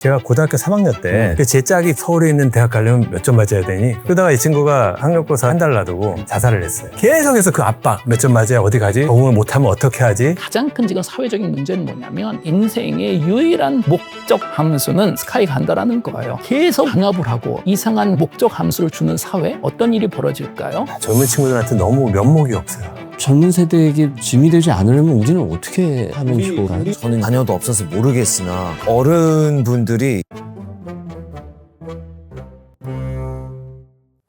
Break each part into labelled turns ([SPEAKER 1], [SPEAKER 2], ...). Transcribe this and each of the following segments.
[SPEAKER 1] 제가 고등학교 3학년 때 제 짝이 서울에 있는 대학 가려면 몇 점 맞아야 되니? 그러다가 이 친구가 학력고사 한 달 놔두고 자살을 했어요. 계속해서 그 압박, 몇 점 맞아야 어디 가지? 적응을 못하면 어떻게 하지?
[SPEAKER 2] 가장 큰 지금 사회적인 문제는 뭐냐면 인생의 유일한 목적 함수는 스카이가 한다라는 거예요. 계속 강압을 하고 이상한 목적 함수를 주는 사회, 어떤 일이 벌어질까요?
[SPEAKER 1] 젊은 친구들한테 너무 면목이 없어요.
[SPEAKER 3] 젊은 세대에게 짐이 되지 않으려면 우리는 어떻게 하면 좋을까요?
[SPEAKER 4] 저는 자녀도 없어서 모르겠으나 어른분들이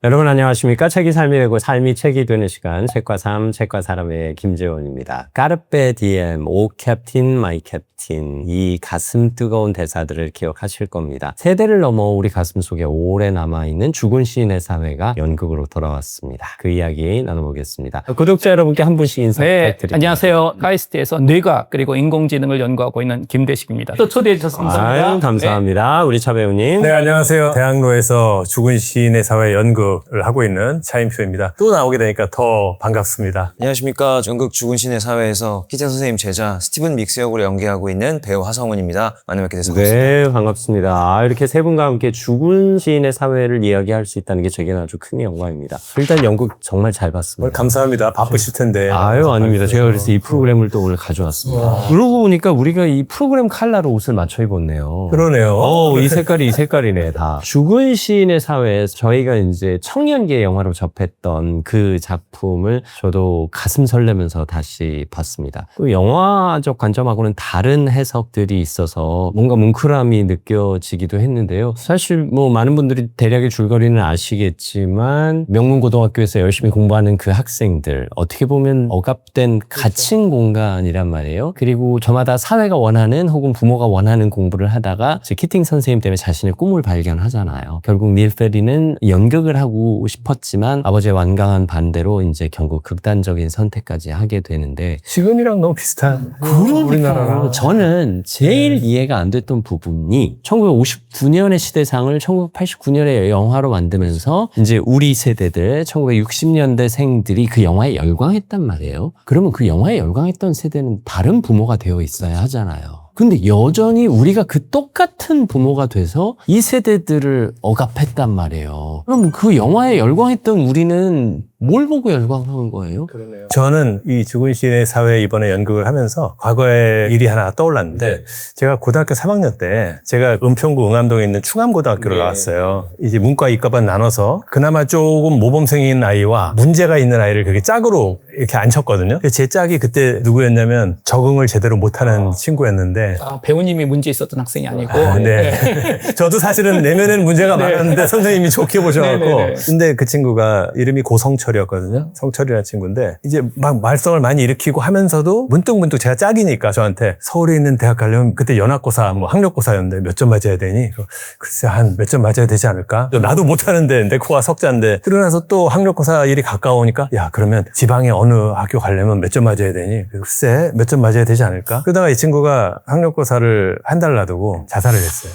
[SPEAKER 3] 여러분 안녕하십니까? 책이 삶이 되고 삶이 책이 되는 시간 책과 삶, 책과 사람의 김재원입니다. 까르페 디엠, 오 캡틴, 마이 캡틴 이 가슴 뜨거운 대사들을 기억하실 겁니다. 세대를 넘어 우리 가슴 속에 오래 남아있는 죽은 시인의 사회가 연극으로 돌아왔습니다. 그 이야기 나눠보겠습니다. 구독자 여러분께 한 분씩 인사 부탁드립니다.
[SPEAKER 2] 안녕하세요. 카이스트에서 뇌과학 그리고 인공지능을 연구하고 있는 김대식입니다. 또 초대해 주셔서 감사합니다.
[SPEAKER 3] 아유, 감사합니다. 우리 차 배우님.
[SPEAKER 1] 네, 안녕하세요. 대학로에서 죽은 시인의 사회 연극을 하고 있는 차인표입니다. 또 나오게 되니까 더 반갑습니다.
[SPEAKER 4] 안녕하십니까. 연극 죽은 신의 사회에서 희재 선생님 제자 스티븐 믹스 역으로 연기하고 있는 배우 하성훈입니다. 만나 뵙게 돼서 반갑습니다.
[SPEAKER 3] 네, 반갑습니다. 이렇게 세 분과 함께 죽은 시인의 사회를 이야기할 수 있다는 게 제게는 아주 큰 영광입니다. 일단 연극 정말 잘 봤습니다.
[SPEAKER 1] 감사합니다. 바쁘실 텐데.
[SPEAKER 3] 아유, 아닙니다. 제가 그래서 이 프로그램을 또 오늘 가져왔습니다. 그러고 보니까 우리가 이 프로그램 컬러로 옷을 맞춰 입었네요.
[SPEAKER 1] 그러네요.
[SPEAKER 3] 이 색깔이 이 색깔이네, 다. 죽은 시인의 사회에서 저희가 이제 청년기의 영화로 접했던 그 작품을 저도 가슴 설레면서 다시 봤습니다. 또 영화적 관점하고는 다른 해석들이 있어서 뭔가 뭉클함이 느껴지기도 했는데요. 사실 뭐 많은 분들이 대략의 줄거리는 아시겠지만 명문고등학교에서 열심히 공부하는 그 학생들, 어떻게 보면 억압된 갇힌 공간이란 말이에요. 그리고 저마다 사회가 원하는 혹은 부모가 원하는 공부를 하다가 키팅 선생님 때문에 자신의 꿈을 발견하잖아요. 결국 닐 페리는 연극을 하고 싶었지만 아버지의 완강한 반대로 이제 결국 극단적인 선택까지 하게 되는데,
[SPEAKER 1] 지금이랑 너무 비슷한. 우리나라랑.
[SPEAKER 3] 저는 제일 이해가 안 됐던 부분이 1959년의 시대상을 1989년에 영화로 만들면서 이제 우리 세대들 1960년대생들이 그 영화에 열광했단 말이에요. 그러면 그 영화에 열광했던 세대는 다른 부모가 되어 있어야 하잖아요. 근데 여전히 우리가 그 똑같은 부모가 돼서 이 세대들을 억압했단 말이에요. 그럼 그 영화에 열광했던 우리는 뭘 보고 열광한 거예요?
[SPEAKER 1] 그러네요. 저는 이 죽은 시인의 사회 이번에 연극을 하면서 과거의 일이 하나 떠올랐는데, 제가 고등학교 3학년 때 제가 은평구 응암동에 있는 충암고등학교를 나왔어요. 이제 문과 이과반 나눠서 그나마 조금 모범생인 아이와 문제가 있는 아이를 그렇게 짝으로 이렇게 앉혔거든요. 제 짝이 그때 누구였냐면 적응을 제대로 못하는 친구였는데,
[SPEAKER 2] 배우님이 문제 있었던 학생이 아니고.
[SPEAKER 1] 네. 저도 사실은 내면에는 문제가 많았는데 선생님이 좋게 보셔갖고.
[SPEAKER 2] 네네네.
[SPEAKER 1] 근데 그 친구가 이름이 고성철이었거든요. 성철이라는 친구인데 이제 막 말썽을 많이 일으키고 하면서도 문득문득 제가 짝이니까 저한테 서울에 있는 대학 가려면 그때 연합고사, 뭐 학력고사였는데 몇 점 맞아야 되니? 글쎄 한 몇 점 맞아야 되지 않을까? 나도 못하는데 내 코가 석자인데. 그러고 나서 또 학력고사 일이 가까우니까 야, 그러면 지방에 어느 학교 가려면 몇 점 맞아야 되니? 글쎄 몇 점 맞아야 되지 않을까? 그러다가 이 친구가 학력고사를 한 달 놔두고 자살을 했어요.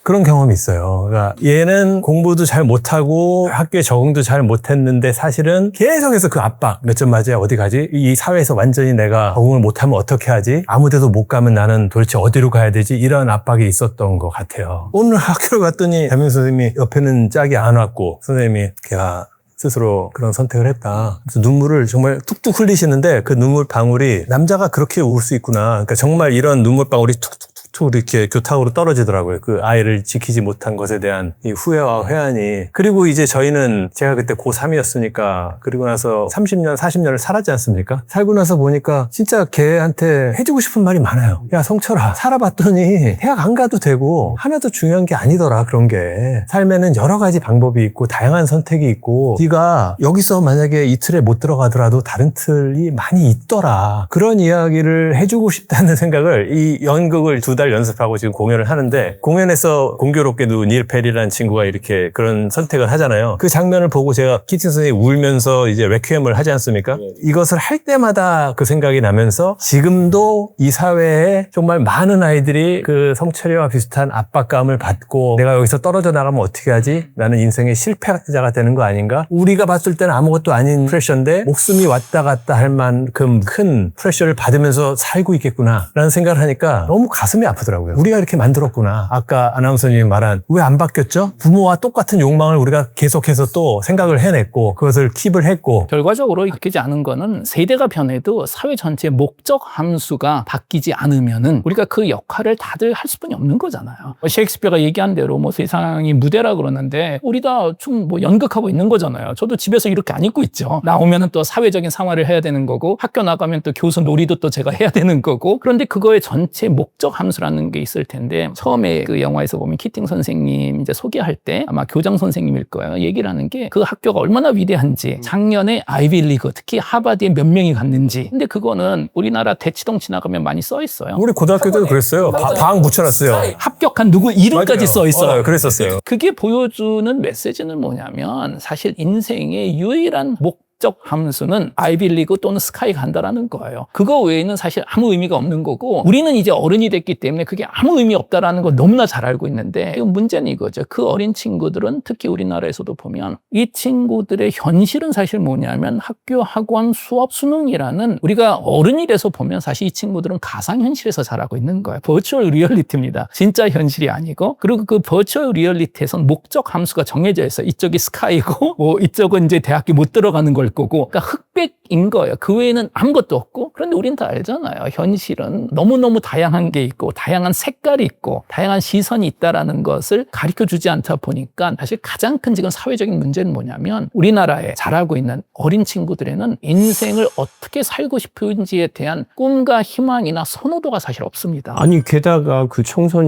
[SPEAKER 1] 그런 경험이 있어요. 그러니까 얘는 공부도 잘 못하고 학교에 적응도 잘 못했는데 사실은 계속해서 그 압박, 몇 점 맞아야 어디 가지? 이 사회에서 완전히 내가 적응을 못하면 어떻게 하지? 아무 데도 못 가면 나는 도대체 어디로 가야 되지? 이런 압박이 있었던 것 같아요. 오늘 학교를 갔더니 담임 선생님이 옆에는 짝이 안 왔고 선생님이 걔가 스스로 그런 선택을 했다. 그래서 눈물을 정말 툭툭 흘리시는데 그 눈물 방울이 남자가 그렇게 울 수 있구나. 그러니까 정말 이런 눈물 방울이 툭툭툭 이렇게 교탁으로 떨어지더라고요. 그 아이를 지키지 못한 것에 대한 이 후회와 회한이. 그리고 이제 저희는 제가 그때 고3이었으니까 그리고 나서 30년, 40년을 살았지 않습니까? 살고 나서 보니까 진짜 걔한테 해주고 싶은 말이 많아요. 야, 성철아, 살아봤더니 대학 안 가도 되고 하나도 중요한 게 아니더라. 그런 게. 삶에는 여러 가지 방법이 있고 다양한 선택이 있고 네가 여기서 만약에 이 틀에 못 들어가더라도 다른 틀이 많이 있더라. 그런 이야기를 해주고 싶다는 생각을 이 연극을 2달 연습하고 지금 공연을 하는데, 공연에서 공교롭게도 닐 페리라는 친구가 이렇게 그런 선택을 하잖아요. 그 장면을 보고 제가 키팅 선생님이 울면서 이제 레퀴엠을 하지 않습니까? 이것을 할 때마다 그 생각이 나면서 지금도 이 사회에 정말 많은 아이들이 그 성철이와 비슷한 압박감을 받고 내가 여기서 떨어져 나가면 어떻게 하지? 나는 인생의 실패자가 되는 거 아닌가? 우리가 봤을 때는 아무것도 아닌 프레셔인데 목숨이 왔다 갔다 할 만큼 큰 프레셔를 받으면서 살고 있겠구나 라는 생각을 하니까 너무 가슴이 아프더라고요. 우리가 이렇게 만들었구나. 아까 아나운서님이 말한 왜 안 바뀌었죠? 부모와 똑같은 욕망을 우리가 계속해서 또 생각을 해냈고 그것을 킵을 했고
[SPEAKER 2] 결과적으로 바뀌지 않은 거는 세대가 변해도 사회 전체의 목적 함수가 바뀌지 않으면은 우리가 그 역할을 다들 할 수뿐이 없는 거잖아요. 셰익스피어가 얘기한 대로 뭐 세상이 무대라 그러는데 우리 다 좀 뭐 연극하고 있는 거잖아요. 저도 집에서 이렇게 안 입고 있죠. 나오면은 또 사회적인 생활을 해야 되는 거고 학교 나가면 또 교수 놀이도 또 제가 해야 되는 거고 그런데 그거의 전체 목적 함수라는 게 있을 텐데 처음에 그 영화에서 보면 키팅 선생님 이제 소개할 때 아마 교장 선생님일 거예요. 얘기를 하는 게 그 학교가 얼마나 위대한지 작년에 아이비리그 특히 하버드에 몇 명이 갔는지 근데 그거는 우리나라 대치동 지나가면 많이 써 있어요.
[SPEAKER 1] 우리 고등학교 때도 그랬어요. 방 붙여놨어요.
[SPEAKER 2] 합격한 누구 이름까지
[SPEAKER 1] 맞아요.
[SPEAKER 2] 써 있어요.
[SPEAKER 1] 그랬었어요.
[SPEAKER 2] 그게 보여주는 메시지는 뭐냐면 사실 인생의 유일한 목적 함수는 아이비리그 또는 스카이 간다라는 거예요. 그거 외에는 사실 아무 의미가 없는 거고 우리는 이제 어른이 됐기 때문에 그게 아무 의미 없다라는 걸 너무나 잘 알고 있는데 문제는 이거죠. 그 어린 친구들은 특히 우리나라에서도 보면 이 친구들의 현실은 사실 뭐냐면 학교, 학원, 수업, 수능이라는 우리가 어른이 돼서 보면 사실 이 친구들은 가상현실에서 자라고 있는 거예요. 버추얼 리얼리티입니다. 진짜 현실이 아니고 그리고 그 버추얼 리얼리티에선 목적 함수가 정해져 있어요. 이쪽이 스카이고 뭐 이쪽은 이제 대학교 못 들어가는 걸 거고 그러니까 흑백인 거예요. 그 외에는 아무것도 없고 그런데 우린 다 알잖아요. 현실은 너무너무 다양한 게 있고 다양한 색깔이 있고 다양한 시선이 있다라는 것을 가르쳐주지 않다 보니까 사실 가장 큰 지금 사회적인 문제는 뭐냐면 우리나라에 자라고 있는 어린 친구들에는 인생을 어떻게 살고 싶은지에 대한 꿈과 희망이나 선호도가 사실 없습니다.
[SPEAKER 3] 아니 게다가 그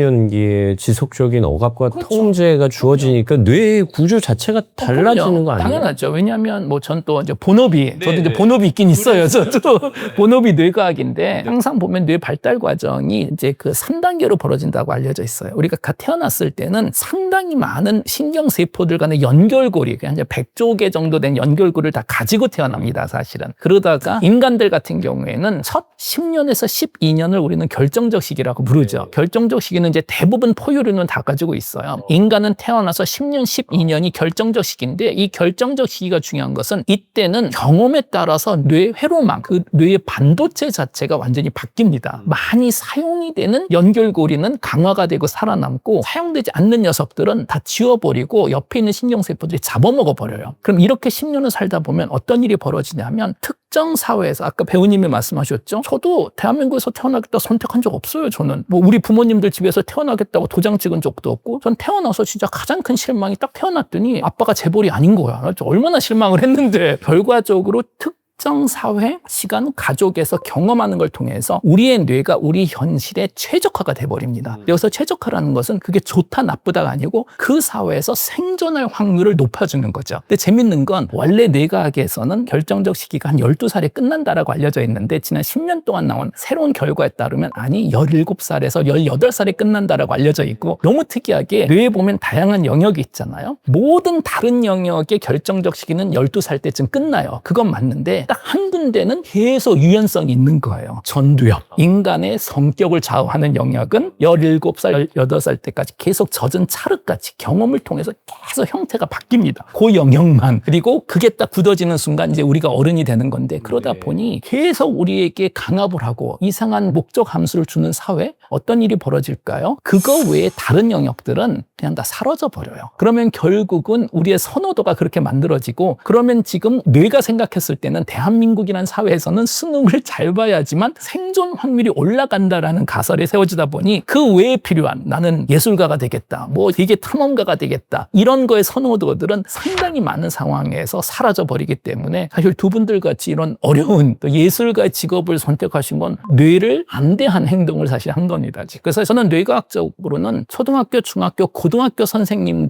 [SPEAKER 3] 청소년기에 지속적인 억압과
[SPEAKER 2] 그렇죠.
[SPEAKER 3] 통제가 주어지니까 뇌의 구조 자체가 달라지는 거 아니에요?
[SPEAKER 2] 당연하죠. 왜냐하면 뭐 전 또 이제 본업이 저도 이제 본업이 있긴 있어요. 저도 본업이 뇌과학인데 항상 보면 뇌 발달 과정이 이제 그 3단계로 벌어진다고 알려져 있어요. 우리가 태어났을 때는 상당히 많은 신경 세포들 간의 연결고리, 그냥 이제 100조 개 정도 된 연결고리를 다 가지고 태어납니다. 사실은. 그러다가 인간들 같은 경우에는 첫 10년에서 12년을 우리는 결정적 시기라고 부르죠. 결정적 시기는 이제 대부분 포유류는 다 가지고 있어요. 인간은 태어나서 10년, 12년이 결정적 시기인데 이 결정적 시기가 중요한 것은 이때는 경험에 따라서 뇌 회로망, 그 뇌의 반도체 자체가 완전히 바뀝니다. 많이 사용이 되는 연결고리는 강화가 되고 살아남고 사용되지 않는 녀석들은 다 지워버리고 옆에 있는 신경세포들이 잡아먹어 버려요. 그럼 이렇게 10년을 살다 보면 어떤 일이 벌어지냐면 특정 사회에서 아까 배우님이 말씀하셨죠. 저도 대한민국에서 태어나겠다 선택한 적 없어요. 저는 뭐 우리 부모님들 집에서 태어나겠다고 도장 찍은 적도 없고 전 태어나서 진짜 가장 큰 실망이 딱 태어났더니 아빠가 재벌이 아닌 거야. 얼마나 실망을 했는데 결과적으로 특정 사회, 시간, 가족에서 경험하는 걸 통해서 우리의 뇌가 우리 현실에 최적화가 돼버립니다. 여기서 최적화라는 것은 그게 좋다 나쁘다가 아니고 그 사회에서 생존할 확률을 높여주는 거죠. 근데 재밌는 건 원래 뇌과학에서는 결정적 시기가 한 12살에 끝난다라고 알려져 있는데 지난 10년 동안 나온 새로운 결과에 따르면 아니 17살에서 18살에 끝난다라고 알려져 있고 너무 특이하게 뇌에 보면 다양한 영역이 있잖아요. 모든 다른 영역의 결정적 시기는 12살 때쯤 끝나요. 그건 맞는데 딱 한 군데는 계속 유연성이 있는 거예요. 전두엽. 인간의 성격을 좌우하는 영역은 17살, 18살 때까지 계속 젖은 찰흙같이 경험을 통해서 계속 형태가 바뀝니다. 그 영역만. 그리고 그게 딱 굳어지는 순간 이제 우리가 어른이 되는 건데 그러다 보니 계속 우리에게 강압을 하고 이상한 목적 함수를 주는 사회? 어떤 일이 벌어질까요? 그거 외에 다른 영역들은 그냥 다 사라져 버려요. 그러면 결국은 우리의 선호도가 그렇게 만들어지고 그러면 지금 뇌가 생각했을 때는 대한민국이라는 사회에서는 수능을 잘 봐야지만 생존 확률이 올라간다라는 가설이 세워지다 보니 그 외에 필요한 나는 예술가가 되겠다. 뭐 되게 탐험가가 되겠다. 이런 거의 선호도들은 상당히 많은 상황에서 사라져 버리기 때문에 사실 두 분들 같이 이런 어려운 또 예술가의 직업을 선택하신 건 뇌를 안대한 행동을 사실 한 겁니다. 그래서 저는 뇌과학적으로는 초등학교, 중학교, 고등학교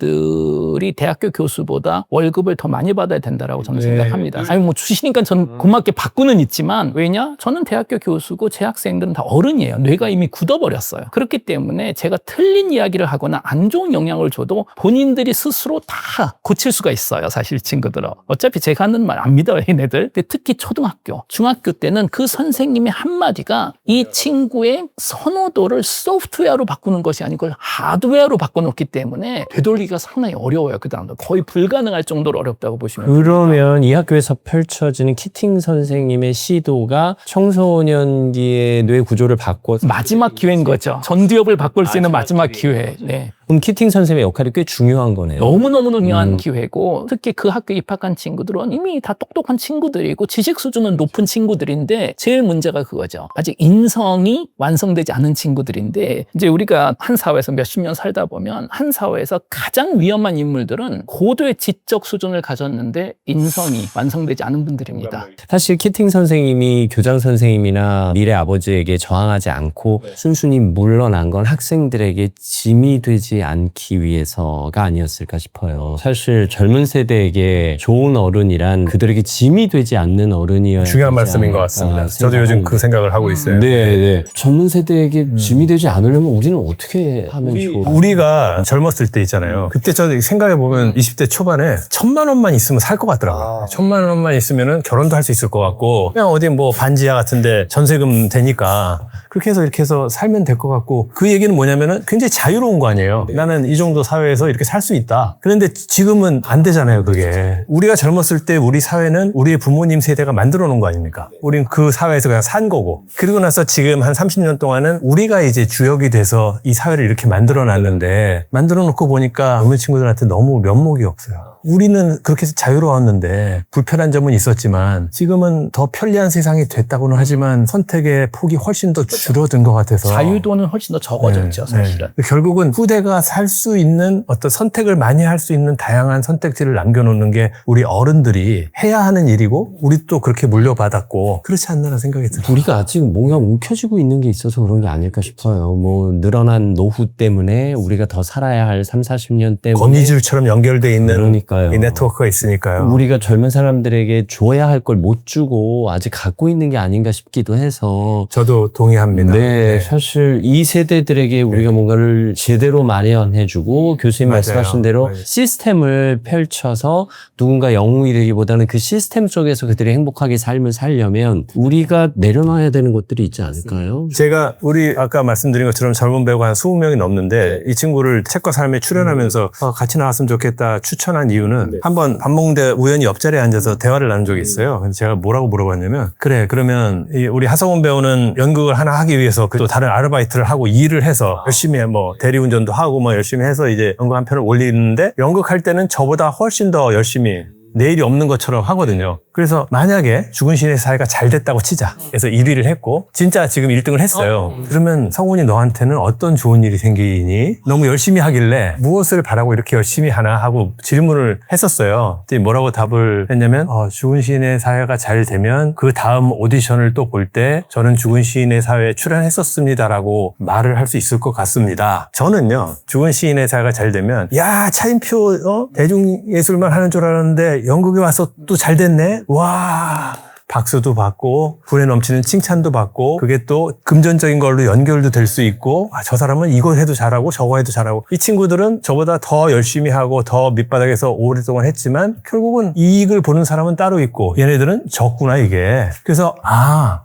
[SPEAKER 2] 선생님들이 대학교 교수보다 월급을 더 많이 받아야 된다라고 저는 생각합니다. 아니 뭐 주시니까 저는 고맙게 받고는 있지만 왜냐? 저는 대학교 교수고 제 학생들은 다 어른이에요. 뇌가 이미 굳어버렸어요. 그렇기 때문에 제가 틀린 이야기를 하거나 안 좋은 영향을 줘도 본인들이 스스로 다 고칠 수가 있어요. 사실 친구들은. 어차피 제가 하는 말 안 믿어요. 얘네들. 근데 특히 초등학교, 중학교 때는 그 선생님의 한마디가 이 친구의 선호도를 소프트웨어로 바꾸는 것이 아니고 하드웨어로 바꿔놓기 있기 때문에 되돌리기가 상당히 어려워요. 그 다음도 거의 불가능할 정도로 어렵다고 보시면 됩니다.
[SPEAKER 3] 그러면 이 학교에서 펼쳐지는 키팅 선생님의 시도가 청소년기의 뇌 구조를 바꿔
[SPEAKER 2] 마지막 기회인 거죠. 전두엽을 바꿀 수 있는 마지막 기회. 네.
[SPEAKER 3] 그럼 키팅 선생님의 역할이 꽤 중요한 거네요.
[SPEAKER 2] 너무너무 중요한 기회고 특히 그 학교에 입학한 친구들은 이미 다 똑똑한 친구들이고 지식 수준은 높은 친구들인데 제일 문제가 그거죠. 아직 인성이 완성되지 않은 친구들인데 이제 우리가 한 사회에서 몇십 년 살다 보면 한 사회에서 가장 위험한 인물들은 고도의 지적 수준을 가졌는데 인성이 완성되지 않은 분들입니다.
[SPEAKER 3] 사실 키팅 선생님이 교장 선생님이나 미래 아버지에게 저항하지 않고 순순히 물러난 건 학생들에게 짐이 되지 않기 위해서가 아니었을까 싶어요. 사실 젊은 세대에게 좋은 어른이란 그들에게 짐이 되지 않는 어른이어야
[SPEAKER 1] 중요한
[SPEAKER 3] 되지
[SPEAKER 1] 말씀인 것
[SPEAKER 3] 않을까
[SPEAKER 1] 같습니다. 저도 요즘 그 생각을 하고 있어요.
[SPEAKER 3] 네. 젊은 세대에게 짐이 되지 않으려면 우리는 어떻게 하면 좋을까?
[SPEAKER 1] 우리가 젊었을 때 있잖아요. 그때 저 생각해보면 20대 초반에 1,000만 원만 있으면 살 것 같더라고요. 1,000만 원만 있으면 결혼도 할 수 있을 것 같고 그냥 어디 뭐 반지하 같은데 전세금 되니까 그렇게 해서 이렇게 해서 살면 될 것 같고 그 얘기는 뭐냐면은 굉장히 자유로운 거 아니에요. 나는 이 정도 사회에서 이렇게 살 수 있다. 그런데 지금은 안 되잖아요, 그게. 우리가 젊었을 때 우리 사회는 우리의 부모님 세대가 만들어 놓은 거 아닙니까? 우린 그 사회에서 그냥 산 거고. 그리고 나서 지금 한 30년 동안은 우리가 이제 주역이 돼서 이 사회를 이렇게 만들어 놨는데 만들어 놓고 보니까 젊은 친구들한테 너무 면목이 없어요. 우리는 그렇게 해서 자유로웠는데 불편한 점은 있었지만 지금은 더 편리한 세상이 됐다고는 하지만 선택의 폭이 훨씬 더 줄어든 것 같아서
[SPEAKER 2] 자유도는 훨씬 더 적어졌죠, 사실은.
[SPEAKER 1] 결국은 후대가 살 수 있는 어떤 선택을 많이 할 수 있는 다양한 선택지를 남겨놓는 게 우리 어른들이 해야 하는 일이고 우리 또 그렇게 물려받았고 그렇지 않나라는 생각이 들어요.
[SPEAKER 3] 우리가 아직 뭔가 움켜쥐고 있는 게 있어서 그런 게 아닐까 싶어요. 뭐 늘어난 노후 때문에 우리가 더 살아야 할 3, 40년 때문에
[SPEAKER 1] 거미줄처럼 연결돼 있는
[SPEAKER 3] 그러니까요.
[SPEAKER 1] 이 네트워크가 있으니까요.
[SPEAKER 3] 우리가 젊은 사람들에게 줘야 할 걸 못 주고 아직 갖고 있는 게 아닌가 싶기도 해서
[SPEAKER 1] 저도 동의합니다.
[SPEAKER 3] 네, 사실 이 세대들에게 우리가 뭔가를 제대로 마련해주고 교수님
[SPEAKER 1] 맞아요.
[SPEAKER 3] 말씀하신 대로
[SPEAKER 1] 맞아요.
[SPEAKER 3] 시스템을 펼쳐서 누군가 영웅이 되기보다는 그 시스템 속에서 그들이 행복하게 삶을 살려면 우리가 내려놔야 되는 것들이 있지 않을까요?
[SPEAKER 1] 제가 우리 아까 말씀드린 것처럼 젊은 배우가 한 20명이 넘는데 이 친구를 책과 삶에 출연하면서 같이 나왔으면 좋겠다 추천한 이유는 한번 밥 먹는데 우연히 옆자리에 앉아서 대화를 나눈 적이 있어요. 그래서 제가 뭐라고 물어봤냐면 그래 그러면 우리 하성훈 배우는 연극을 하나 하기 위해서 또 다른 아르바이트를 하고 일을 해서 열심히 뭐 대리운전도 하고 뭐 열심히 해서 이제 연극 한 편을 올리는데 연극할 때는 저보다 훨씬 더 열심히 내일이 없는 것처럼 하거든요. 그래서 만약에 죽은 신의 사회가 잘 됐다고 치자. 그래서 1위를 했고 진짜 지금 1등을 했어요. 그러면 성훈이 너한테는 어떤 좋은 일이 생기니? 너무 열심히 하길래 무엇을 바라고 이렇게 열심히 하나 하고 질문을 했었어요. 그때 뭐라고 답을 했냐면 죽은 시인의 사회가 잘 되면 그 다음 오디션을 또 볼 때 저는 죽은 시인의 사회에 출연했었습니다라고 말을 할 수 있을 것 같습니다. 저는요. 죽은 시인의 사회가 잘 되면 야 차인표 대중예술만 하는 줄 알았는데 연극에 와서 또 잘 됐네? 와 박수도 받고 불에 넘치는 칭찬도 받고 그게 또 금전적인 걸로 연결도 될 수 있고 저 사람은 이거 해도 잘하고 저거 해도 잘하고 이 친구들은 저보다 더 열심히 하고 더 밑바닥에서 오랫동안 했지만 결국은 이익을 보는 사람은 따로 있고 얘네들은 적구나 이게. 그래서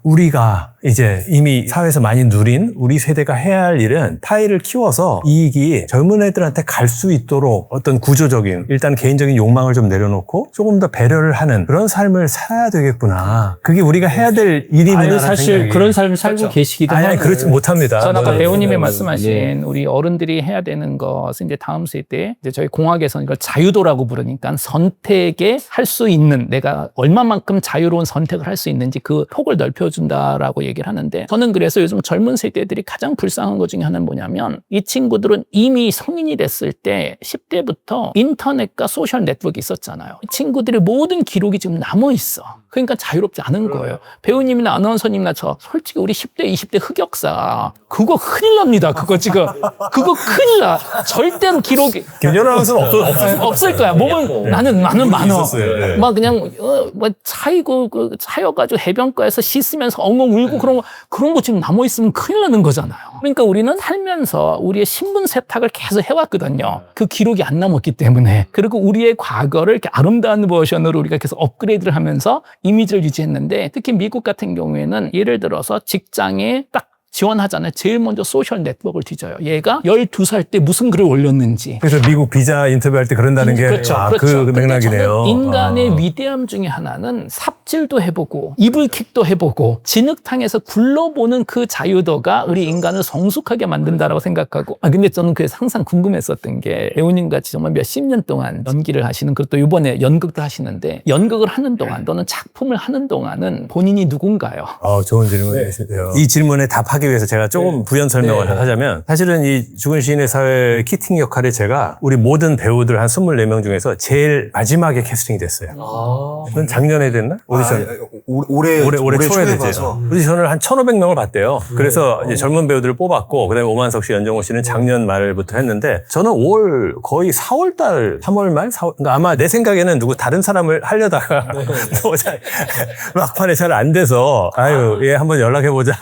[SPEAKER 1] 우리가 이제 이미 사회에서 많이 누린 우리 세대가 해야 할 일은 타일을 키워서 이익이 젊은 애들한테 갈 수 있도록 어떤 구조적인 일단 개인적인 욕망을 좀 내려놓고 조금 더 배려를 하는 그런 삶을 살아야 되겠구나. 그게 우리가 해야 될 일이구나.
[SPEAKER 3] 아니, 사실 그런 삶을 살고 계시기도
[SPEAKER 1] 아니,
[SPEAKER 3] 하고
[SPEAKER 1] 그렇지 못합니다.
[SPEAKER 2] 전 아까 배우님이
[SPEAKER 3] 네.
[SPEAKER 2] 말씀하신 우리 어른들이 해야 되는 것은 이제 다음 세대, 이제 저희 공학에서는 이걸 자유도라고 부르니까 선택에 할 수 있는 내가 얼마만큼 자유로운 선택을 할 수 있는지 그 폭을 넓혀준다라고 얘기를 하는데 저는 그래서 요즘 젊은 세대들이 가장 불쌍한 것 중에 하나는 뭐냐면 이 친구들은 이미 성인이 됐을 때 10대부터 인터넷과 소셜 네트워크가 있었잖아요. 이 친구들의 모든 기록이 지금 남아있어. 그러니까 자유롭지 않은 거예요. 배우님이나 아나운서님이나 저 솔직히 우리 10대, 20대 흑역사 그거 큰일 납니다. 그거 지금 그거 큰일 나. 절대로 기록이
[SPEAKER 1] 김연아 아나운서는
[SPEAKER 2] 없을 거야. 몸은 나는 많아.
[SPEAKER 1] 있었어요. 네.
[SPEAKER 2] 막 그냥 뭐 차이고 차여가지고 해변가에서 씻으면서 엉엉 울고 그런 거 지금 남아 있으면 큰일 나는 거잖아요. 그러니까 우리는 살면서 우리의 신분 세탁을 계속 해왔거든요. 그 기록이 안 남았기 때문에. 그리고 우리의 과거를 이렇게 아름다운 버전으로 우리가 계속 업그레이드를 하면서 이미지를 유지했는데 특히 미국 같은 경우에는 예를 들어서 직장에 딱 지원하잖아요. 제일 먼저 소셜 네트워크를 뒤져요. 얘가 12살 때 무슨 글을 올렸는지.
[SPEAKER 1] 그래서 미국 비자 인터뷰할 때 그런다는 게
[SPEAKER 2] 그렇죠.
[SPEAKER 1] 아,
[SPEAKER 2] 그렇죠.
[SPEAKER 1] 그
[SPEAKER 2] 근데
[SPEAKER 1] 맥락이네요.
[SPEAKER 2] 저는 인간의
[SPEAKER 1] 아.
[SPEAKER 2] 위대함 중에 하나는 삽질도 해보고 이불킥도 해보고 진흙탕에서 굴러보는 그 자유도가 우리 인간을 성숙하게 만든다라고 생각하고 근데 저는 그래서 항상 궁금했었던 게 배우님 같이 정말 몇십 년 동안 연기를 하시는 그것도 이번에 연극도 하시는데 연극을 하는 동안 또는 작품을 하는 동안은 본인이 누군가요?
[SPEAKER 1] 좋은 질문이세요. 이 질문에 답하기 위해서 제가 조금 부연 설명을 하자면 사실은 이 죽은 시인의 사회 키팅 역할에 제가 우리 모든 배우들 한 24명 중에서 제일 마지막에 캐스팅이 됐어요. 그건 작년에 됐나? 오디션.
[SPEAKER 4] 올해
[SPEAKER 1] 초에 됐죠.
[SPEAKER 4] 봐서.
[SPEAKER 1] 오디션을 한 1,500명을 봤대요. 그래서 이제 젊은 배우들을 뽑았고 그다음에 오만석 씨, 연정호 씨는 작년 말부터 했는데 저는 거의 4월 달, 3월 말? 그러니까 아마 내 생각에는 누구 다른 사람을 하려다가 막판에 잘 안 돼서 얘 한번 연락해보자.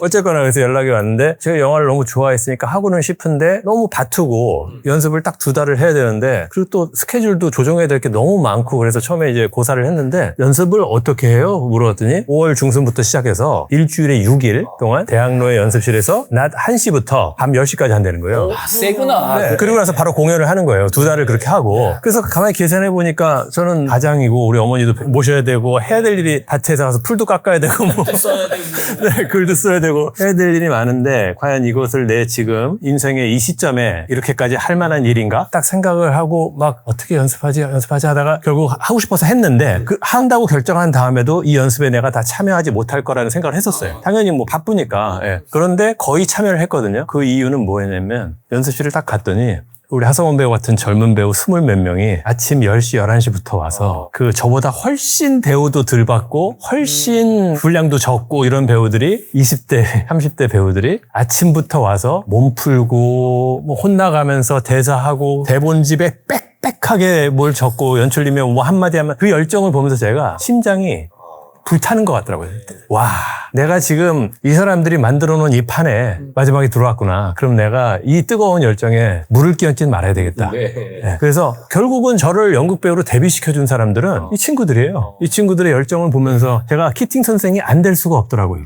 [SPEAKER 1] 어쨌거나 그래서 연락이 왔는데 제가 영화를 너무 좋아했으니까 하고는 싶은데 너무 다투고 연습을 딱 2달을 해야 되는데 그리고 또 스케줄도 조정해야 될 게 너무 많고 그래서 처음에 이제 고사를 했는데 연습을 어떻게 해요? 물어봤더니 5월 중순부터 시작해서 일주일에 6일 동안 대학로의 연습실에서 낮 1시부터 밤 10시까지 한다는 거예요.
[SPEAKER 2] 세구나.
[SPEAKER 1] 네. 그리고 나서 바로 공연을 하는 거예요. 2달을 그렇게 하고. 그래서 가만히 계산해 보니까 저는 가장이고 우리 어머니도 모셔야 되고 해야 될 일이 밭에서 가서 풀도 깎아야 되고 뭐 네, 글도 써야 되고 해야 될 일이 많은데 과연 이것을 내 지금 인생의 이 시점에 이렇게까지 할 만한 일인가? 딱 생각을 하고 막 어떻게 연습하지 하다가 결국 하고 싶어서 했는데 한다고 결정한 다음에도 이 연습에 내가 다 참여하지 못할 거라는 생각을 했었어요. 당연히 뭐 바쁘니까. 예. 그런데 거의 참여를 했거든요. 그 이유는 뭐였냐면 연습실을 딱 갔더니 우리 하성원 배우 같은 젊은 배우 20 몇 명이 아침 10시, 11시부터 와서 저보다 훨씬 대우도 덜 받고 훨씬 분량도 적고 이런 배우들이 20대, 30대 배우들이 아침부터 와서 몸 풀고 뭐 혼나가면서 대사하고 대본집에 빽빽하게 뭘 적고 연출님이 뭐 한마디 하면 그 열정을 보면서 제가 심장이 불타는 것 같더라고요. 와, 내가 지금 이 사람들이 만들어 놓은 이 판에 마지막에 들어왔구나. 그럼 내가 이 뜨거운 열정에 물을 끼얹지는 말아야 되겠다. 네. 그래서 결국은 저를 연극 배우로 데뷔시켜준 사람들은 이 친구들이에요. 이 친구들의 열정을 보면서 제가 키팅 선생이 안 될 수가 없더라고요.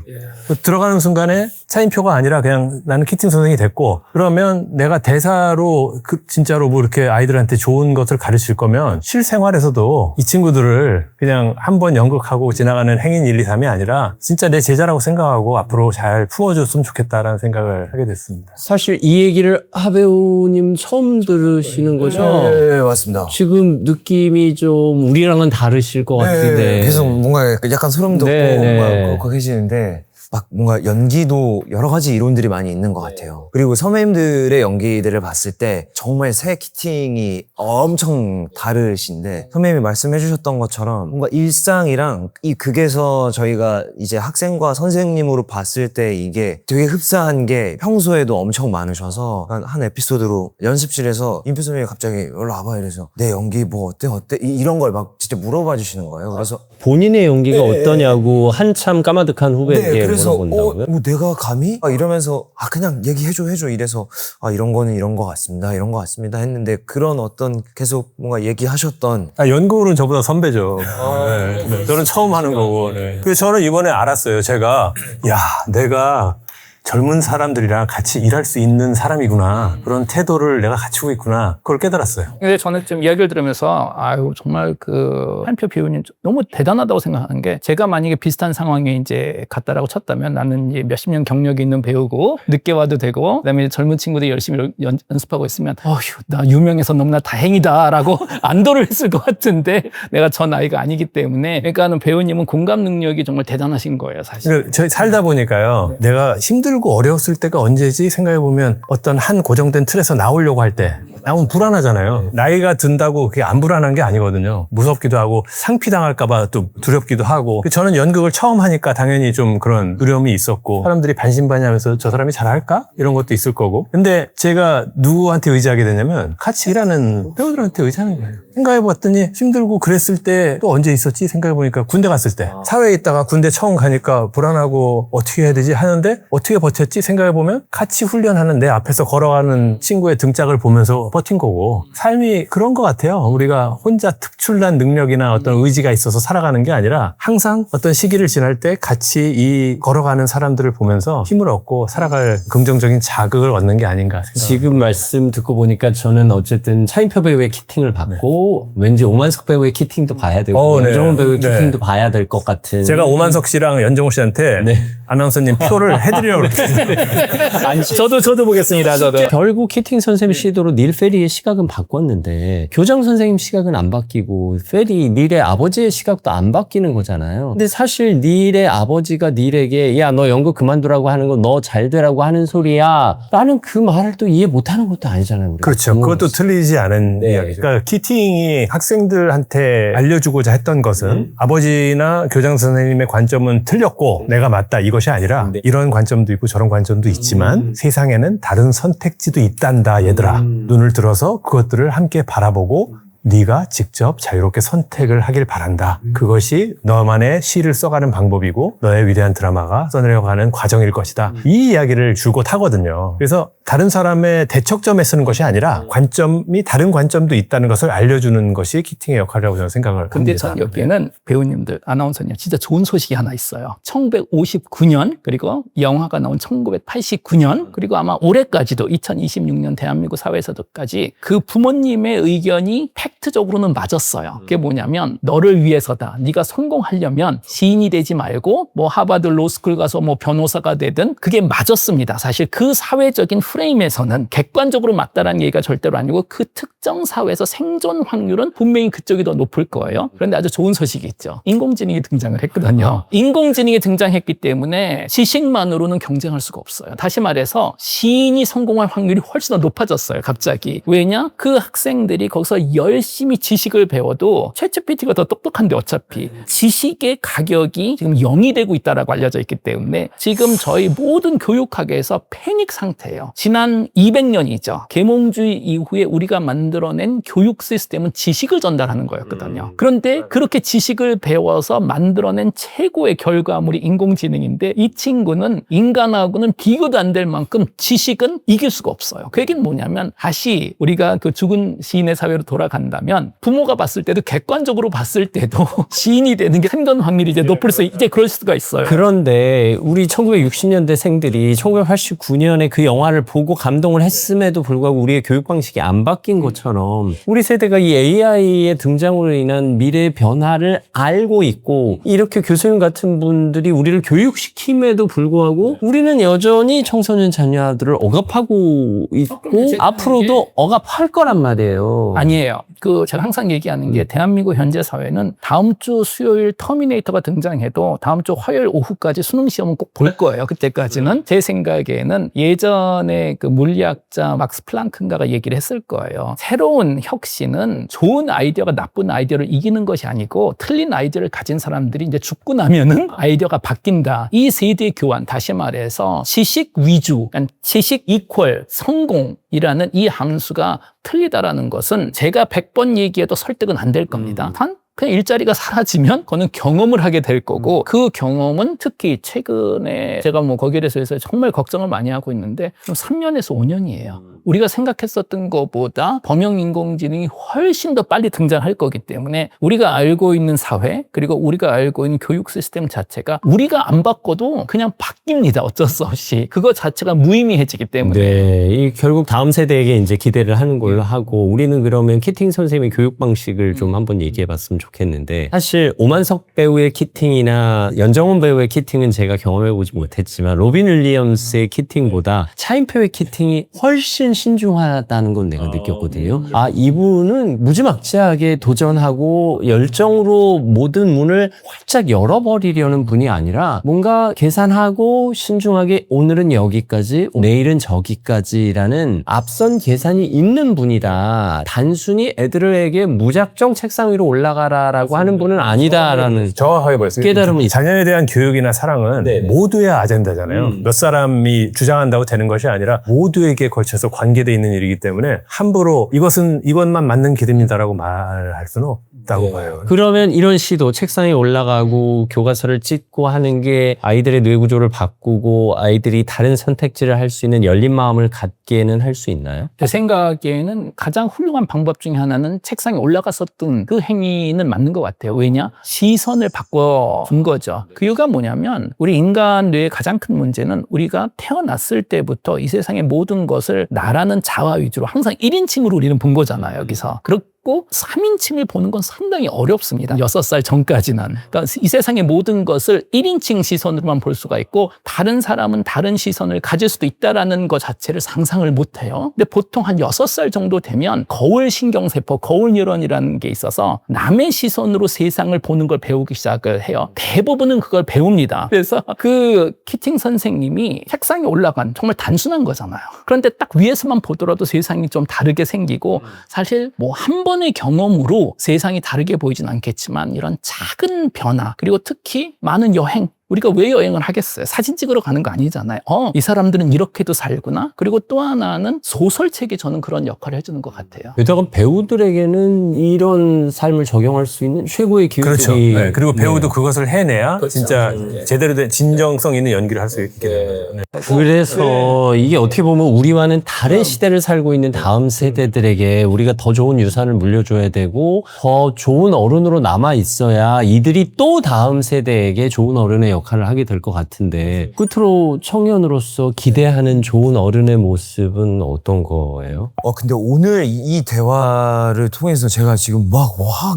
[SPEAKER 1] 들어가는 순간에 차인표가 아니라 그냥 나는 키팅 선생이 됐고 그러면 내가 대사로 진짜로 뭐 이렇게 아이들한테 좋은 것을 가르칠 거면 실생활에서도 이 친구들을 그냥 한번 연극하고 지나가는 행인 1, 2, 3이 아니라 진짜 내 제자라고 생각하고 앞으로 잘 품어줬으면 좋겠다라는 생각을 하게 됐습니다.
[SPEAKER 3] 사실 이 얘기를 하 배우님 처음 들으시는 거죠?
[SPEAKER 4] 네, 맞습니다.
[SPEAKER 3] 지금 느낌이 좀 우리랑은 다르실 것 같은데.
[SPEAKER 4] 계속 뭔가 약간 소름 돋고
[SPEAKER 3] 네.
[SPEAKER 4] 뭔가 욱해지는데 막 뭔가 연기도 여러 가지 이론들이 많이 있는 것 같아요. 그리고 선배님들의 연기들을 봤을 때 정말 새 키팅이 엄청 다르신데 선배님이 말씀해 주셨던 것처럼 뭔가 일상이랑 이 극에서 저희가 이제 학생과 선생님으로 봤을 때 이게 되게 흡사한 게 평소에도 엄청 많으셔서 한 에피소드로 연습실에서 임표 선생님이 갑자기 올라와봐 이래서 내 연기 뭐 어때? 이런 걸 막 진짜 물어봐 주시는 거예요. 그래서
[SPEAKER 3] 본인의 연기가 어떠냐고 한참 까마득한 후배에게
[SPEAKER 4] 그래서
[SPEAKER 3] 물어본다고요?
[SPEAKER 4] 내가 감히? 이러면서 그냥 얘기해줘 이래서 이런 거는 이런 거 같습니다 했는데 그런 어떤 계속 뭔가 얘기하셨던
[SPEAKER 1] 연극으로는 저보다 선배죠. 네. 저는 처음 하는 거고. 네. 그래서 저는 이번에 알았어요. 제가 내가 젊은 사람들이랑 같이 일할 수 있는 사람이구나. 그런 태도를 내가 갖추고 있구나. 그걸 깨달았어요.
[SPEAKER 2] 근데 저는 좀 이야기를 들으면서 정말 한표 배우님 너무 대단하다고 생각하는 게 제가 만약에 비슷한 상황에 이제 갔다라고 쳤다면 나는 이제 몇십 년 경력이 있는 배우고 늦게 와도 되고 그다음에 젊은 친구들이 열심히 연습하고 있으면 나 유명해서 너무나 다행이다라고 안도를 했을 것 같은데 내가 저 나이가 아니기 때문에 그러니까는 배우님은 공감 능력이 정말 대단하신 거예요, 사실.
[SPEAKER 1] 그러니까 저희 살다 보니까요. 내가 힘들고 어려웠을 때가 언제지 생각해보면 어떤 한 고정된 틀에서 나오려고 할 때 나오면 불안하잖아요. 나이가 든다고 그게 안 불안한 게 아니거든요. 무섭기도 하고 상피당할까봐 또 두렵기도 하고 저는 연극을 처음 하니까 당연히 좀 그런 두려움이 있었고 사람들이 반신반의하면서 저 사람이 잘할까? 이런 것도 있을 거고 근데 제가 누구한테 의지하게 되냐면 같이 일하는 배우들한테 의지하는 거예요. 생각해봤더니 힘들고 그랬을 때 또 언제 있었지 생각해보니까 군대 갔을 때 사회에 있다가 군대 처음 가니까 불안하고 어떻게 해야 되지 하는데 어떻게 버텼지 생각해보면 같이 훈련하는 내 앞에서 걸어가는 친구의 등짝을 보면서 버틴 거고 삶이 그런 것 같아요. 우리가 혼자 특출난 능력이나 어떤 의지가 있어서 살아가는 게 아니라 항상 어떤 시기를 지날 때 같이 이 걸어가는 사람들을 보면서 힘을 얻고 살아갈 긍정적인 자극을 얻는 게 아닌가 생각합니다.
[SPEAKER 3] 지금 말씀 듣고 보니까 저는 어쨌든 차인표 배우의 키팅을 받고 왠지 오만석 배우의 키팅도 봐야 되고
[SPEAKER 1] 네.
[SPEAKER 3] 연정훈 배우의
[SPEAKER 1] 네.
[SPEAKER 3] 키팅도 봐야 될 것 같은.
[SPEAKER 1] 제가 오만석 씨랑 연정호 씨한테
[SPEAKER 3] 네.
[SPEAKER 1] 아나운서님 표를 해드리려고 그랬어요.
[SPEAKER 2] 아니, 저도 보겠습니다. 저도.
[SPEAKER 3] 결국 키팅 선생님 시도로 닐 페리의 시각은 바꿨는데 교장 선생님 시각은 안 바뀌고 닐의 아버지의 시각도 안 바뀌는 거잖아요. 근데 사실 닐의 아버지가 닐에게 야 너 연극 그만두라고 하는 거 너 잘 되라고 하는 소리야 라는 그 말을 또 이해 못하는 것도 아니잖아요. 우리가.
[SPEAKER 1] 그렇죠. 그것도 틀리지 않은
[SPEAKER 3] 네.
[SPEAKER 1] 이야기죠. 그러니까 키팅이 학생들한테 알려주고자 했던 것은 아버지나 교장 선생님의 관점은 틀렸고 내가 맞다 이것이 아니라
[SPEAKER 3] 네.
[SPEAKER 1] 이런 관점도 있고 저런 관점도 있지만 세상에는 다른 선택지도 있단다 얘들아. 눈을 들어서 그것들을 함께 바라보고 네가 직접 자유롭게 선택을 하길 바란다. 그것이 너만의 시를 써가는 방법이고 너의 위대한 드라마가 써내려가는 과정일 것이다. 이 이야기를 줄곧 하거든요. 그래서 다른 사람의 대척점에 쓰는 것이 아니라 관점이 다른 관점도 있다는 것을 알려주는 것이 키팅의 역할이라고 저는 생각을
[SPEAKER 2] 근데
[SPEAKER 1] 합니다.
[SPEAKER 2] 전 여기에는 배우님들, 아나운서님 진짜 좋은 소식이 하나 있어요. 1959년 그리고 영화가 나온 1989년 그리고 아마 올해까지도 2026년 대한민국 사회에서도까지 그 부모님의 의견이 팩트적으로는 맞았어요. 그게 뭐냐면 너를 위해서다. 네가 성공하려면 시인이 되지 말고 뭐 하버드 로스쿨 가서 뭐 변호사가 되든 그게 맞았습니다. 사실 그 사회적인 프레임에서는 객관적으로 맞다라는 얘기가 절대로 아니고 그 특정 사회에서 생존 확률은 분명히 그쪽이 더 높을 거예요. 그런데 아주 좋은 소식이 있죠. 인공지능이 등장을 했거든요. 인공지능이 등장했기 때문에 지식만으로는 경쟁할 수가 없어요. 다시 말해서 시인이 성공할 확률이 훨씬 더 높아졌어요. 갑자기. 왜냐? 그 학생들이 거기서 열심히 지식을 배워도 챗GPT가 더 똑똑한데 어차피 지식의 가격이 지금 0이 되고 있다라고 알려져 있기 때문에 지금 저희 모든 교육학에서 패닉 상태예요. 지난 200년이죠. 계몽주의 이후에 우리가 만들어낸 교육 시스템은 지식을 전달하는 거였거든요. 그런데 그렇게 지식을 배워서 만들어낸 최고의 결과물이 인공지능인데 이 친구는 인간하고는 비교도 안 될 만큼 지식은 이길 수가 없어요. 그 얘기는 뭐냐면 다시 우리가 그 죽은 시인의 사회로 돌아간다면 부모가 봤을 때도 객관적으로 봤을 때도 시인이 되는 게 생존 확률이 이제 높을 수 이제 그럴 수가 있어요.
[SPEAKER 3] 그런데 우리 1960년대 생들이 1989년에 그 영화를 보고 감동을 했음에도 불구하고 우리의 교육 방식이 안 바뀐 것처럼 우리 세대가 이 AI의 등장으로 인한 미래의 변화를 알고 있고 이렇게 교수님 같은 분들이 우리를 교육시킴에도 불구하고 우리는 여전히 청소년 자녀들을 억압하고 있고 앞으로도 억압할 거란 말이에요.
[SPEAKER 2] 아니에요. 그 제가 항상 얘기하는 게 대한민국 현재 사회는 다음 주 수요일 터미네이터가 등장해도 다음 주 화요일 오후까지 수능 시험은 꼭 볼 거예요. 그때까지는 제 생각에는 예전에 그 물리학자 막스 플랑크인가가 얘기를 했을 거예요. 새로운 혁신은 좋은 아이디어가 나쁜 아이디어를 이기는 것이 아니고 틀린 아이디어를 가진 사람들이 이제 죽고 나면은 아이디어가 바뀐다. 이 세대의 교환, 다시 말해서 지식 위주, 그러니까 지식 이퀄 성공이라는 이 함수가 틀리다라는 것은 제가 100번 얘기해도 설득은 안 될 겁니다. 단 그냥 일자리가 사라지면 그거는 경험을 하게 될 거고 그 경험은 특히 최근에 제가 뭐 거기에 대해서 정말 걱정을 많이 하고 있는데 3년에서 5년이에요. 우리가 생각했었던 것보다 범용 인공지능이 훨씬 더 빨리 등장할 거기 때문에 우리가 알고 있는 사회 그리고 우리가 알고 있는 교육 시스템 자체가 우리가 안 바꿔도 그냥 바뀝니다. 어쩔 수 없이. 그거 자체가 무의미해지기 때문에.
[SPEAKER 3] 네, 이 결국 다음 세대에게 이제 기대를 하는 걸로 하고 우리는 그러면 키팅 선생님의 교육 방식을 좀 한번 얘기해 봤으면 좋겠는데 사실 오만석 배우의 키팅이나 연정훈 배우의 키팅은 제가 경험해 보지 못했지만 로빈 윌리엄스의 키팅보다 차인표의 키팅이 훨씬 신중하다는 건 내가 느꼈거든요. 아, 이분은 무지막지하게 도전하고 열정으로 모든 문을 활짝 열어버리려는 분이 아니라 뭔가 계산하고 신중하게 오늘은 여기까지 내일은 저기까지라는 앞선 계산이 있는 분이다. 단순히 애들에게 무작정 책상 위로 올라가라라고 하는 분은 아니다라는
[SPEAKER 1] 정확하게 말씀드렸습니다.
[SPEAKER 3] 깨달음이
[SPEAKER 1] 자녀에 대한 교육이나 사랑은
[SPEAKER 3] 네네.
[SPEAKER 1] 모두의 아젠다잖아요. 몇 사람이 주장한다고 되는 것이 아니라 모두에게 걸쳐서 관계되어 있는 일이기 때문에 함부로 이것만 맞는 길입니다라고 말할 수는 있다고 봐요.
[SPEAKER 3] 그러면 이런 시도 책상에 올라가고 교과서를 찍고 하는 게 아이들의 뇌 구조를 바꾸고 아이들이 다른 선택지를 할 수 있는 열린 마음을 갖게는 할 수 있나요?
[SPEAKER 2] 제 생각에는 가장 훌륭한 방법 중에 하나는 책상에 올라갔었던 그 행위는 맞는 것 같아요. 왜냐? 시선을 바꿔준 거죠. 그 이유가 뭐냐면 우리 인간 뇌의 가장 큰 문제는 우리가 태어났을 때부터 이 세상의 모든 것을 나라는 자아 위주로 항상 1인칭으로 우리는 본 거잖아요. 여기서. 그렇고 3인칭을 보는 건 상당히 어렵습니다. 6살 전까지는. 그러니까 이 세상의 모든 것을 1인칭 시선으로만 볼 수가 있고 다른 사람은 다른 시선을 가질 수도 있다라는 것 자체를 상상을 못 해요. 근데 보통 한 6살 정도 되면 거울 신경세포, 거울 뉴런이라는 게 있어서 남의 시선으로 세상을 보는 걸 배우기 시작을 해요. 대부분은 그걸 배웁니다. 그래서 그 키팅 선생님이 책상에 올라간 정말 단순한 거잖아요. 그런데 딱 위에서만 보더라도 세상이 좀 다르게 생기고 사실 뭐 한 번의 경험으로 세상이 다르게 보이진 않겠지만 이런 작은 변화 그리고 특히 많은 여행 우리가 왜 여행을 하겠어요? 사진 찍으러 가는 거 아니잖아요. 이 사람들은 이렇게도 살구나. 그리고 또 하나는 소설책이 저는 그런 역할을 해주는 것 같아요.
[SPEAKER 3] 게다가 배우들에게는 이런 삶을 적용할 수 있는 최고의 기회들이
[SPEAKER 1] 그렇죠. 네. 그리고 배우도 그것을 해내야 진짜 제대로 된 진정성 있는 연기를 할 수 있게 돼요. 네.
[SPEAKER 3] 그래서 이게 어떻게 보면 우리와는 다른 시대를 살고 있는 다음 세대들에게 우리가 더 좋은 유산을 물려줘야 되고 더 좋은 어른으로 남아 있어야 이들이 또 다음 세대에게 좋은 어른의 역할을 하게 될 것 같은데 끝으로 청년으로서 기대하는 좋은 어른의 모습은 어떤 거예요?
[SPEAKER 4] 근데 오늘 이 대화를 통해서 제가 지금 막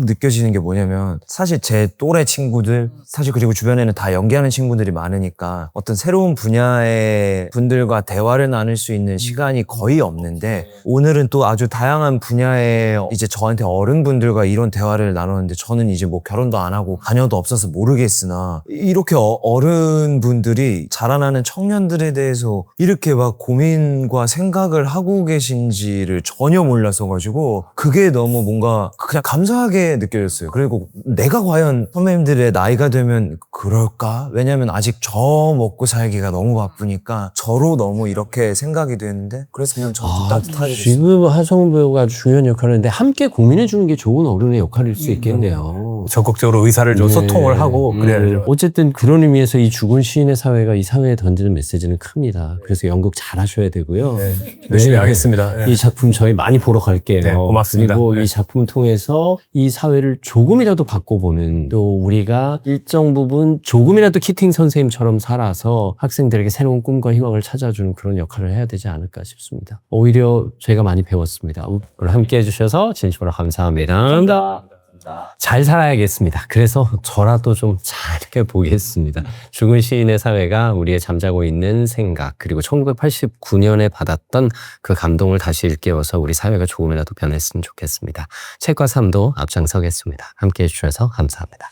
[SPEAKER 4] 느껴지는 게 뭐냐면 사실 제 또래 친구들 사실 그리고 주변에는 다 연기하는 친구들이 많으니까 어떤 새로운 분야의 분들과 대화를 나눌 수 있는 시간이 거의 없는데 오늘은 또 아주 다양한 분야의 이제 저한테 어른분들과 이런 대화를 나눴는데 저는 이제 뭐 결혼도 안 하고 자녀도 없어서 모르겠으나 이렇게 어른분들이 자라나는 청년들에 대해서 이렇게 막 고민과 생각을 하고 계신지를 전혀 몰라서 가지고 그게 너무 뭔가 그냥 감사하게 느껴졌어요. 그리고 내가 과연 선배님들의 나이가 되면 그럴까? 왜냐면 아직 저 먹고 살기가 너무 바쁘니까 저로 너무 이렇게 생각이 되는데 그래서 그냥 저 따뜻하게 됐어요.
[SPEAKER 3] 지금 하성우 배우가 중요한 역할을 했는데 함께 고민해 주는 게 좋은 어른의 역할일 수 있겠네요.
[SPEAKER 1] 적극적으로 의사를 좀 소통을 하고 그래야죠.
[SPEAKER 3] 어쨌든 그런 의미에서 이 죽은 시인의 사회가 이 사회에 던지는 메시지는 큽니다. 그래서 연극 잘하셔야 되고요.
[SPEAKER 1] 열심히 하겠습니다. 네.
[SPEAKER 3] 이 작품 저희 많이 보러 갈게요.
[SPEAKER 1] 네, 고맙습니다.
[SPEAKER 3] 그리고
[SPEAKER 1] 네.
[SPEAKER 3] 이 작품을 통해서 이 사회를 조금이라도 바꿔보는 또 우리가 일정 부분 조금이라도 키팅 선생님처럼 살아서 학생들에게 새로운 꿈과 희망을 찾아주는 그런 역할을 해야 되지 않을까 싶습니다. 오히려 저희가 많이 배웠습니다. 오늘 함께 해주셔서 진심으로 감사합니다. 감사합니다. 잘 살아야겠습니다. 그래서 저라도 좀 잘 해보겠습니다. 죽은 시인의 사회가 우리의 잠자고 있는 생각 그리고 1989년에 받았던 그 감동을 다시 일깨워서 우리 사회가 조금이라도 변했으면 좋겠습니다. 책과 삶도 앞장서겠습니다. 함께해 주셔서 감사합니다.